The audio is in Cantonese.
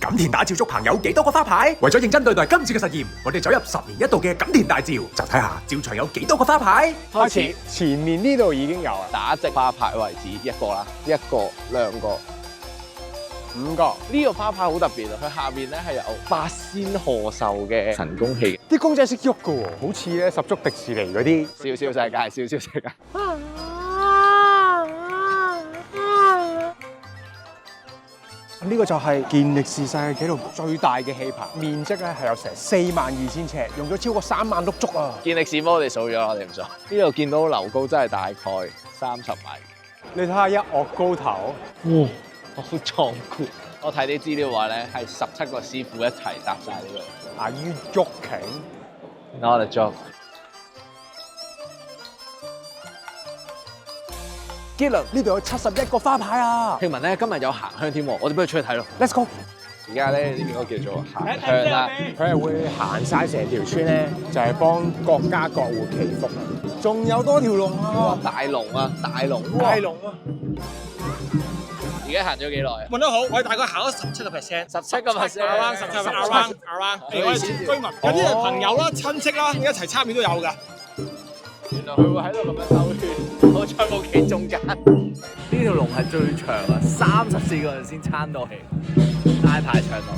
錦田打照竹棚有幾多個花牌？為咗認真對待今次嘅實驗，我哋走入10年一度嘅錦田大照，就睇下照場有幾多個花牌。開始，前面呢度已經有啦，打直花牌為止一個啦，一個、兩個、 5個。呢個花牌好特別啊！佢下面咧係有八仙賀壽嘅神功戲，啲公仔識喐㗎喎，好似咧十足迪士尼嗰啲。小小世界，小小世界。呢個就係健力士世界紀錄最大嘅氣棚，面積咧係有成42000尺，用咗超過3萬碌竹啊！健力士幫我哋數咗啦，我哋唔數。呢度見到樓高真係大概30米。你睇下一岳高頭，哇，好壯觀！我睇啲資料話咧，係17個師傅一齊搭晒呢度。Are you joking？ Not a joke。傑倫，呢度有71個花牌啊！聽聞咧今日有行香添喎，我哋不如出去睇咯。 Let's go！而家咧呢邊嗰個叫做行香啦，佢係會行晒成條村咧，就係幫各家各戶祈福啊！仲有多條龍啊！大龍啊，大龍！大龍啊！而家行咗幾耐啊？問得好，我哋大概行咗17%， 17個 percent。around 我哋居民有啲係朋友啦、親戚啦，一齊參與都有㗎。原來佢會喺度咁樣兜圈，好彩冇企中間。呢條龍係最長啊，34個人先撐到起，大排長龍。